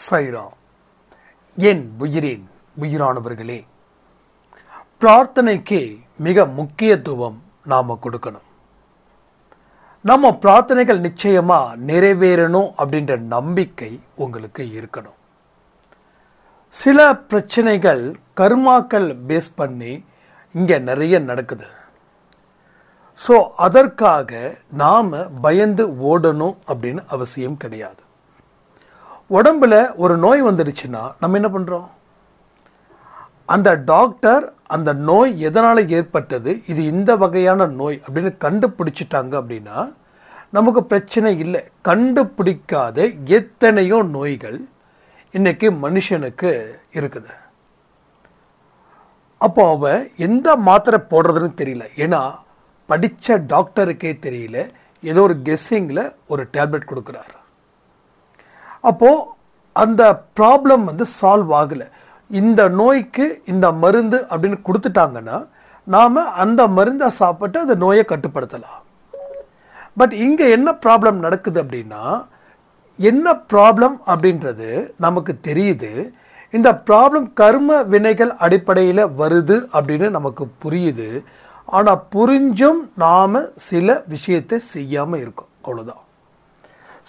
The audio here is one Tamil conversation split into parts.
சைரா என் உயிரின் உயிரானவர்களே, பிரார்த்தனைக்கு மிக முக்கியத்துவம் நாம கொடுக்கணும். நம்ம பிரார்த்தனைகள் நிச்சயமா நிறைவேறணும் அப்படின்ற நம்பிக்கை உங்களுக்கு இருக்கணும். சில பிரச்சனைகள் கர்மாக்கள் பேஸ் பண்ணி இங்கே நிறைய நடக்குது. ஸோ அதற்காக நாம் பயந்து ஓடணும் அப்படின்னு அவசியம் கிடையாது. உடம்புல ஒரு நோய் வந்துடுச்சுன்னா நம்ம என்ன பண்ணுறோம்? அந்த டாக்டர் அந்த நோய் எதனால் ஏற்பட்டது, இது இந்த வகையான நோய் அப்படின்னு கண்டுபிடிச்சிட்டாங்க அப்படின்னா நமக்கு பிரச்சனை இல்லை. கண்டுபிடிக்காத எத்தனையோ நோய்கள் இன்னைக்கு மனுஷனுக்கு இருக்குது. அப்போ அவன் எந்த மாத்திரை போடுறதுன்னு தெரியல. ஏன்னா படித்த டாக்டருக்கே தெரியல, ஏதோ ஒரு கெஸ்ஸிங்கில் ஒரு டேப்லெட் கொடுக்குறாரு. அப்போது அந்த ப்ராப்ளம் சால்வ் ஆகலை. இந்த நோய்க்கு இந்த மருந்து அப்படின்னு கொடுத்துட்டாங்கன்னா நாம் அந்த மருந்தை சாப்பிட்டு அந்த நோயை கட்டுப்படுத்தலாம். பட் இங்கே என்ன ப்ராப்ளம் நடக்குது அப்படின்னா, என்ன ப்ராப்ளம் அப்படின்றது நமக்கு தெரியுது. இந்த ப்ராப்ளம் கர்ம வினைகள் அடிப்படையில் வருது அப்படின்னு நமக்கு புரியுது. ஆனால் புரிஞ்சும் நாம் சில விஷயத்தை செய்யாமல் இருக்கோம், அவ்வளோதான்.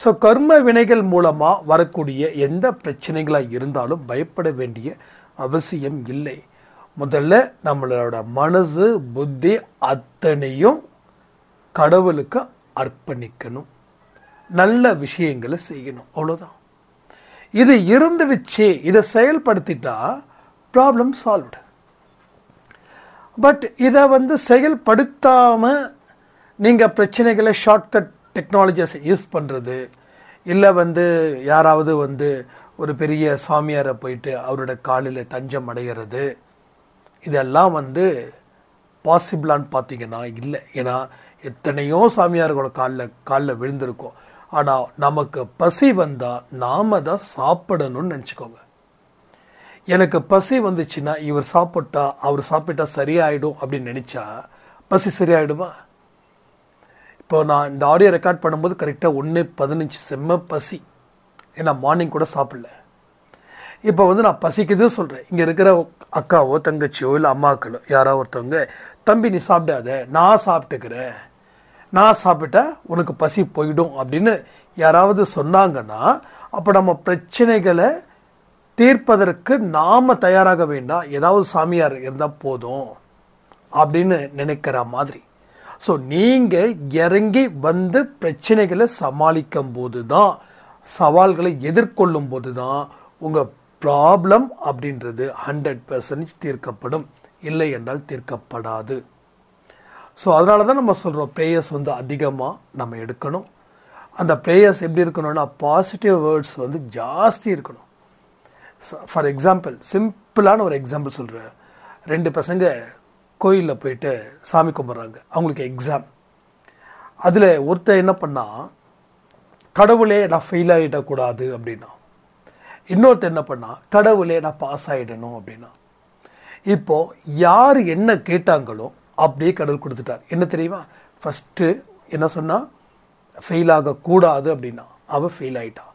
ஸோ கர்ம வினைகள் மூலமாக வரக்கூடிய எந்த பிரச்சனைகளாக இருந்தாலும் பயப்பட வேண்டிய அவசியம் இல்லை. முதல்ல நம்மளோட மனசு புத்தி அத்தனையும் கடவுளுக்கு அர்ப்பணிக்கணும், நல்ல விஷயங்களை செய்யணும், அவ்வளோதான். இது இருந்துடுச்சு, இதை செயல்படுத்திட்டா ப்ராப்ளம் சால்வ்டு. பட் இதை செயல்படுத்தாமல் நீங்கள் பிரச்சனைகளை ஷார்ட்கட் டெக்னாலஜிஸை யூஸ் பண்ணுறது, இல்லை யாராவது ஒரு பெரிய சாமியாரை போயிட்டு அவரோட காலில் தஞ்சம் அடைகிறது, இதெல்லாம் பாசிபிளான்னு பார்த்தீங்கன்னா இல்லை. ஏன்னா எத்தனையோ சாமியார்களோட காலில் விழுந்திருக்கோம். ஆனால் நமக்கு பசி வந்தால் நாம் தான் சாப்பிடணும்னு நினச்சிக்கோங்க. எனக்கு பசி வந்துச்சுன்னா இவர் சாப்பிட்டா அவர் சாப்பிட்டா சரியாயிடும் அப்படின்னு நினச்சா பசி சரியாயிடுமா? இப்போ நான் இந்த ஆடியோ ரெக்கார்ட் பண்ணும்போது கரெக்டாக 1:15 செம்ம பசி. ஏன்னா மார்னிங் கூட சாப்பிடல. இப்போ நான் பசிக்குது சொல்கிறேன். இங்கே இருக்கிற அக்காவோ தங்கச்சியோ இல்லை அம்மாக்களோ யாரோ ஒருத்தவங்க, தம்பி நீ சாப்பிடாத, நான் சாப்பிட்டுக்கிறேன், நான் சாப்பிட்டா உனக்கு பசி போயிடும் அப்படின்னு யாராவது சொன்னாங்கன்னா அப்போ நம்ம பிரச்சனைகளை தீர்ப்பதற்கு நாம் தயாராக வேண்டாம், ஏதாவது சாமியார் இருந்தால் போதும் அப்படின்னு நினைக்கிற மாதிரி. ஸோ நீங்கள் இறங்கி பிரச்சனைகளை சமாளிக்கும் போது தான், சவால்களை எதிர்கொள்ளும் போது தான் உங்கள் ப்ராப்ளம் அப்படின்றது 100% தீர்க்கப்படும், இல்லை என்றால் தீர்க்கப்படாது. ஸோ அதனால தான் நம்ம சொல்கிறோம் ப்ரேயர்ஸ் அதிகமாக நம்ம எடுக்கணும். அந்த ப்ரேயர்ஸ் எப்படி இருக்கணும்னா பாசிட்டிவ் வேர்ட்ஸ் ஜாஸ்தி இருக்கணும். ஃபார் எக்ஸாம்பிள், சிம்பிளான ஒரு எக்ஸாம்பிள் சொல்கிறேன். 2 பசங்க கோயிலில் போயிட்டு சாமி கும்பிட்றாங்க, அவங்களுக்கு எக்ஸாம். அதில் ஒருத்தர் என்ன பண்ணால், கடவுளே நான் ஃபெயில் ஆகிடக்கூடாது அப்படின்னா. இன்னொருத்தர் என்ன பண்ணால், கடவுளே நான் பாஸ் ஆகிடணும் அப்படின்னா. இப்போது யார் என்ன கேட்டாங்களோ அப்படியே கடவுள் கொடுத்துட்டார். என்ன தெரியுமா? ஃபஸ்ட்டு என்ன சொன்னால், ஃபெயில் ஆகக்கூடாது அப்படின்னா அவள் ஃபெயில் ஆகிட்டான்.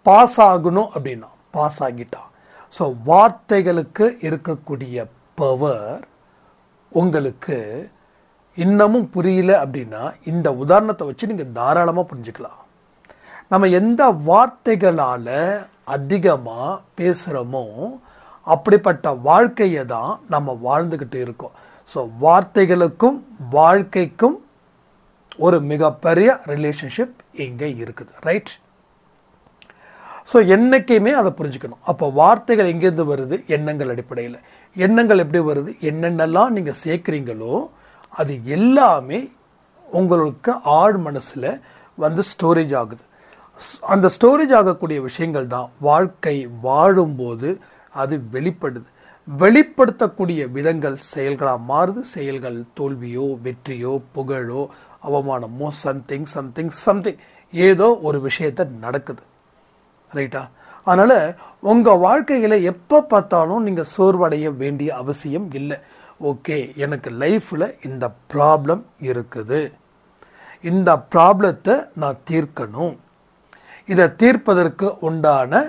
பாஸ் ஆகணும் அப்படின்னா பாஸ் ஆகிட்டான். ஸோ வார்த்தைகளுக்கு இருக்கக்கூடிய பவர் உங்களுக்கு இன்னமும் புரியல அப்படின்னா இந்த உதாரணத்தை வச்சு நீங்கள் தாராளமாக புரிஞ்சுக்கலாம். நம்ம எந்த வார்த்தைகளால் அதிகமாக பேசுகிறோமோ அப்படிப்பட்ட வாழ்க்கையை தான் நம்ம வாழ்ந்துக்கிட்டு இருக்கோம். ஸோ வார்த்தைகளுக்கும் வாழ்க்கைக்கும் ஒரு மிகப்பெரிய ரிலேஷன்ஷிப் இங்கே இருக்குது, ரைட்? ஸோ என்றைக்குமே அதை புரிஞ்சுக்கணும். அப்போ வார்த்தைகள் எங்கேருந்து வருது? எண்ணங்கள் அடிப்படையில். எண்ணங்கள் எப்படி வருது? என்னென்னலாம் நீங்கள் சேர்க்குறீங்களோ அது எல்லாமே உங்களுக்கு ஆழ் மனசில் ஸ்டோரேஜ் ஆகுது. அந்த ஸ்டோரேஜ் ஆகக்கூடிய விஷயங்கள் தான் வாழ்க்கை வாழும்போது அது வெளிப்படுது. வெளிப்படுத்தக்கூடிய விதங்கள் செயல்களாக மாறுது. செயல்கள் தோல்வியோ வெற்றியோ புகழோ அவமானமோ சம்திங் ஏதோ ஒரு விஷயத்தை நடக்குது, ரைட்டா? அதனால் உங்கள் வாழ்க்கையில் எப்போ பார்த்தாலும் நீங்கள் சோர்வடைய வேண்டிய அவசியம் இல்லை. ஓகே, எனக்கு லைஃப்பில் இந்த ப்ராப்ளம் இருக்குது, இந்த ப்ராப்ளத்தை நான் தீர்க்கணும், இதை தீர்ப்பதற்கு உண்டான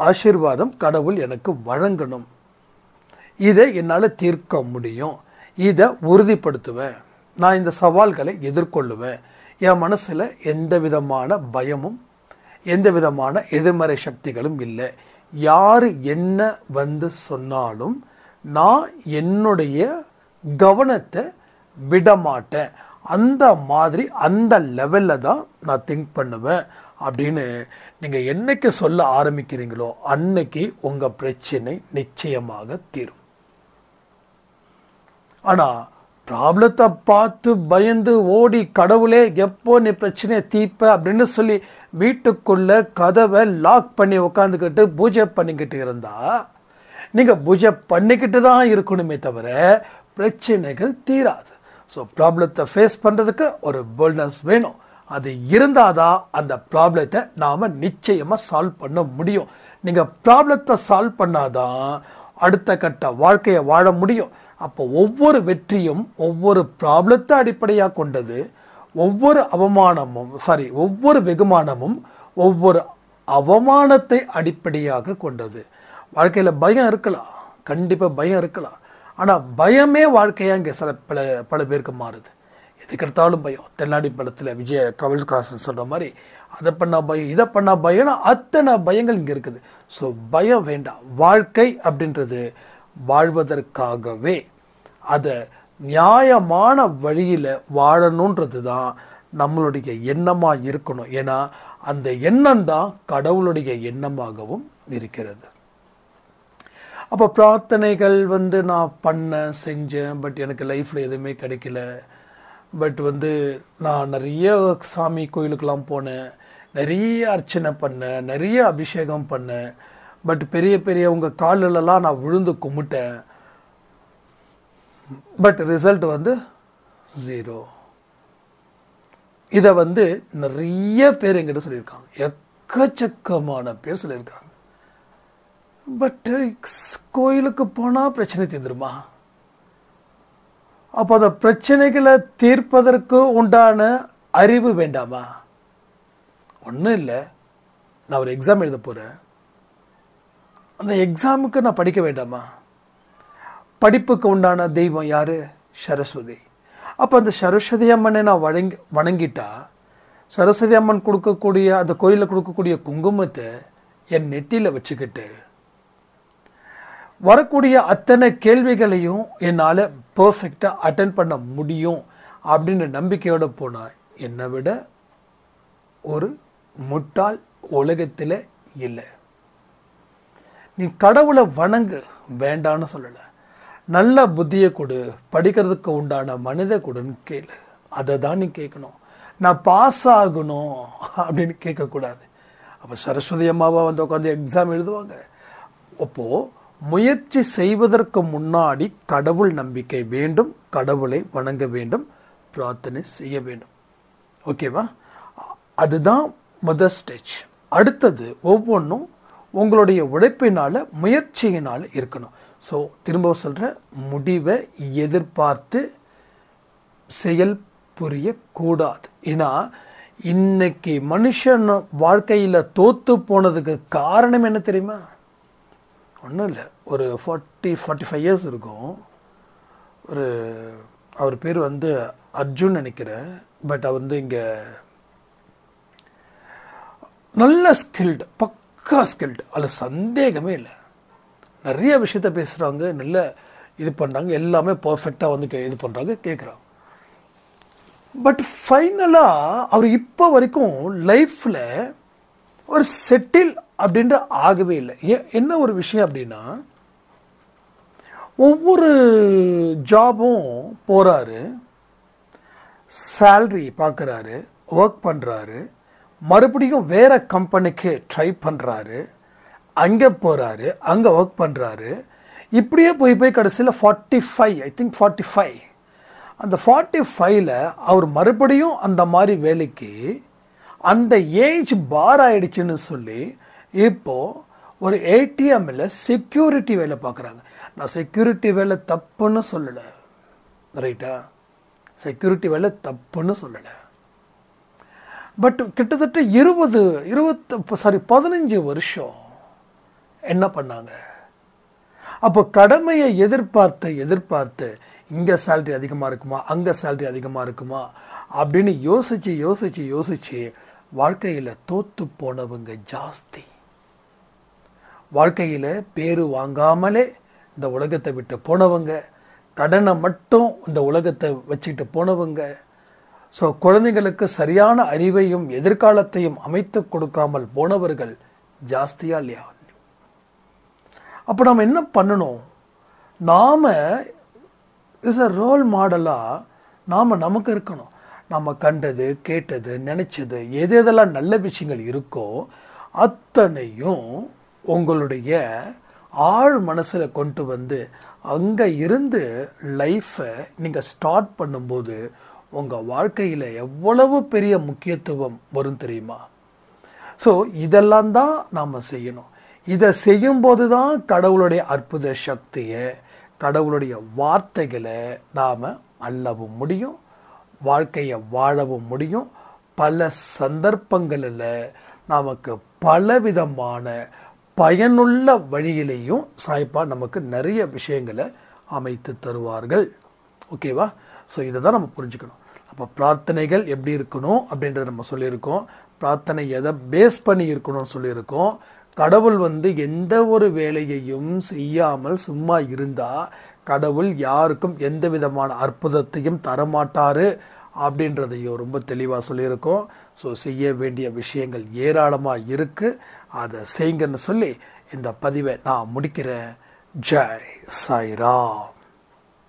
ஆசீர்வாதம் கடவுள் எனக்கு வழங்கணும், இதை என்னால் தீர்க்க முடியும், இதை உறுதிப்படுத்துவேன், நான் இந்த சவால்களை எதிர்கொள்ளுவேன், என் மனசில் எந்த விதமான பயமும் எந்த விதமான எதிர்மறை சக்திகளும் இல்லை, யார் என்ன வந்து சொன்னாலும் நான் என்னுடைய கவனத்தை விடமாட்டேன், அந்த மாதிரி அந்த லெவலில் தான் நான் திங்க் பண்ணுவேன் அப்படின்னு நீங்கள் என்னைக்கு சொல்ல ஆரம்பிக்கிறீங்களோ அன்னைக்கு உங்கள் பிரச்சனை நிச்சயமாக தீரும். ஆனால் ப்ராப்ளத்தை பார்த்து பயந்து ஓடி கடவுளே எப்போ நீ பிரச்சனையை தீர்ப்ப அப்படின்னு சொல்லி வீட்டுக்குள்ளே கதவை லாக் பண்ணி உட்காந்துக்கிட்டு பூஜை பண்ணிக்கிட்டு இருந்தால் நீங்கள் பூஜை பண்ணிக்கிட்டு தான் இருக்கணுமே தவிர பிரச்சனைகள் தீராது. ஸோ ப்ராப்ளத்தை ஃபேஸ் பண்ணுறதுக்கு ஒரு போல்ட்னஸ் வேணும். அது இருந்தால் தான் அந்த ப்ராப்ளத்தை நாம் நிச்சயமாக சால்வ் பண்ண முடியும். நீங்கள் ப்ராப்ளத்தை சால்வ் பண்ணாதான் அடுத்த கட்ட வாழ்க்கையை வாழ முடியும். அப்போ ஒவ்வொரு வெற்றியும் ஒவ்வொரு ப்ராப்ளத்தை அடிப்படையாக கொண்டது, ஒவ்வொரு வெகுமானமும் ஒவ்வொரு அவமானத்தை அடிப்படையாக கொண்டது. வாழ்க்கையில் பயம் இருக்கலாம், கண்டிப்பாக பயம் இருக்கலாம். ஆனால் பயமே வாழ்க்கையாக இங்கே பல பேருக்கு மாறுது. எதுக்கெடுத்தாலும் பயம். தென்னாடி படத்தில் கமல்ஹாசன் சொல்கிற மாதிரி அதை பண்ணால் பயம், இதை பண்ணால் பயம்னா அத்தனை பயங்கள் இங்கே இருக்குது. ஸோ பயம் வேண்டாம். வாழ்க்கை அப்படின்றது வாழ்வதற்காகவே அதை நியாயமான வழியில் வாழணுன்றது தான் நம்மளுடைய எண்ணமாக இருக்கணும். ஏன்னா அந்த எண்ணம் தான் கடவுளுடைய எண்ணமாகவும் இருக்கிறது. அப்போ பிரார்த்தனைகள் நான் செஞ்சேன், பட் எனக்கு லைஃப்பில் எதுவுமே கிடைக்கல. பட் நான் நிறைய சாமி கோயிலுக்கெல்லாம் போனேன், நிறைய அர்ச்சனை பண்ணேன், நிறைய அபிஷேகம் பண்ணேன். பட் பெரிய உங்கள் காலிலெல்லாம் நான் விழுந்து கும்பிட்டேன். But result 0. இதை நிறைய பேர் என்கிட்ட சொல்லியிருக்காங்க, எக்கச்சக்கமான பேர் சொல்லியிருக்காங்க. பட் கோயிலுக்கு போனால் பிரச்சனை தீர்ந்துருமா? அப்போ அந்த பிரச்சனைகளை தீர்ப்பதற்கு உண்டான அறிவு வேண்டாமா? ஒன்றும் இல்லை. நான் ஒரு எக்ஸாம் எழுத போகிறேன், அந்த எக்ஸாமுக்கு நான் படிக்க வேண்டாமா? படிப்புக்கு உண்டான தெய்வம் யார்? சரஸ்வதி. அப்போ அந்த சரஸ்வதி அம்மனை நான் வணங்கிட்டா சரஸ்வதி அம்மன் கொடுக்கக்கூடிய அந்த கோயிலில் கொடுக்கக்கூடிய குங்குமத்தை என் நெத்தியில் வச்சுக்கிட்டு வரக்கூடிய அத்தனை கேள்விகளையும் என்னால் பர்ஃபெக்டாக அட்டென்ட் பண்ண முடியும் அப்படின்னு நம்பிக்கையோடு போனால் என்னை விட ஒரு முட்டாள் உலகத்தில் இல்லை. நீ கடவுளை வணங்கு, வேண்டான்னு சொல்லலை. நல்ல புத்தியை கொடு, படிக்கிறதுக்கு உண்டான மனித கொடுன்னு கேளு. அதை தான் நீ கேட்கணும். நான் பாஸ் ஆகணும் அப்படின்னு கேட்கக்கூடாது. அப்போ சரஸ்வதி அம்மாவை உட்காந்து எக்ஸாம் எழுதுவாங்க. அப்போது முயற்சி செய்வதற்கு முன்னாடி கடவுள் நம்பிக்கை வேண்டும், கடவுளை வணங்க வேண்டும், பிரார்த்தனை செய்ய வேண்டும். ஓகேவா? அதுதான் முதல் ஸ்டேஜ். அடுத்தது ஒவ்வொன்றும் உங்களுடைய உழைப்பினால் முயற்சியினால் இருக்கணும். ஸோ திரும்ப சொல்கிற, முடிவை எதிர்பார்த்து செயல் புரியக்கூடாது. ஏன்னா இன்னைக்கு மனுஷன் வாழ்க்கையில் தோற்று போனதுக்கு காரணம் என்ன தெரியுமா? ஒன்றும் இல்லை. ஒரு 40-45 இயர்ஸ் இருக்கும். அவர் பேர் அர்ஜுன் நினைக்கிறேன். பட் அவர் இங்கே நல்ல ஸ்கில்டு, பக்கா ஸ்கில்டு, அதில் சந்தேகமே இல்லை. நிறைய விஷயத்த பேசுகிறாங்க, நல்ல இது பண்ணுறாங்க, எல்லாமே பர்ஃபெக்டாக இது பண்ணுறாங்க, கேட்குறாங்க. பட் ஃபைனலாக அவர் இப்போ வரைக்கும் லைஃப்பில் ஒரு செட்டில் அப்படின்ற ஆகவே இல்லை. என்ன ஒரு விஷயம் அப்படின்னா, ஒவ்வொரு ஜாபும் போகிறாரு, சேல்ரி பார்க்குறாரு, ஒர்க் பண்ணுறாரு, மறுபடியும் வேறு கம்பெனிக்கு ட்ரை பண்ணுறாரு, அங்கே போகிறாரு, அங்கே ஒர்க் பண்ணுறாரு. இப்படியே போய் கடைசியில் 45 அந்த 45ல் அவர் மறுபடியும் அந்த மாதிரி வேலைக்கு அந்த ஏஜ் பார் ஆகிடுச்சின்னு சொல்லி இப்போது ஒரு ஏடிஎம்மில் செக்யூரிட்டி வேலை பார்க்குறாங்க. நான் செக்யூரிட்டி வேலை தப்புன்னு சொல்லலை, ரைட்டா? செக்யூரிட்டி வேலை தப்புன்னு சொல்லலை. பட் கிட்டத்தட்ட 15 வருஷம் என்ன பண்ணாங்க? அப்போ கடமையை எதிர்பார்த்து இங்கே சேலரி அதிகமாக இருக்குமா, அங்கே சேலரி அதிகமாக இருக்குமா அப்படின்னு யோசிச்சு வாழ்க்கையில் தோத்து போனவங்க ஜாஸ்தி. வாழ்க்கையில் பேரு வாங்காமலே இந்த உலகத்தை விட்டு போனவங்க, கடனை மட்டும் இந்த உலகத்தை வச்சுக்கிட்டு போனவங்க, ஸோ குழந்தைங்களுக்கு சரியான அறிவையும் எதிர்காலத்தையும் அமைத்து கொடுக்காமல் போனவர்கள் ஜாஸ்தியா இல்லையா? அப்போ நம்ம என்ன பண்ணணும்? நாம் இஸ் அ ரோல் மாடலாக நமக்கு இருக்கணும். நம்ம கண்டது, கேட்டது, நினச்சது எதெல்லாம் நல்ல விஷயங்கள் இருக்கோ அத்தனையும் உங்களுடைய ஆழ் மனசில் கொண்டு வந்து அங்கே இருந்து லைஃப்பை நீங்கள் ஸ்டார்ட் பண்ணும்போது உங்கள் வாழ்க்கையில் எவ்வளவு பெரிய முக்கியத்துவம் வரும் தெரியுமா? ஸோ இதெல்லாம் தான் நாம் செய்யணும். இதை செய்யும்போது தான் கடவுளுடைய அற்புத சக்தியை, கடவுளுடைய வார்த்தைகளை நாம் அள்ளவும் முடியும், வாழ்க்கையை வாழவும் முடியும். பல சந்தர்ப்பங்களில் நமக்கு பலவிதமான பயனுள்ள வழியிலையும் சாய்ப்பா நமக்கு நிறைய விஷயங்களை அமைத்து தருவார்கள். ஓகேவா? ஸோ இதை தான் நம்ம புரிஞ்சுக்கணும். அப்போ பிரார்த்தனைகள் எப்படி இருக்கணும் அப்படின்றத நம்ம சொல்லியிருக்கோம். பிரார்த்தனை எதை பேஸ் பண்ணி இருக்கணும்னு சொல்லியிருக்கோம். கடவுள் எந்த ஒரு வேலையையும் செய்யாமல் சும்மா இருந்தால் கடவுள் யாருக்கும் எந்த விதமான அற்புதத்தையும் தரமாட்டார் அப்படின்றதையும் ரொம்ப தெளிவாக சொல்லியிருக்கோம். ஸோ செய்ய வேண்டிய விஷயங்கள் ஏராளமாக இருக்குது, அதை செய்யுங்கன்னு சொல்லி இந்த பதிவை நான் முடிக்கிறேன். ஜெய் சாய்ராம்.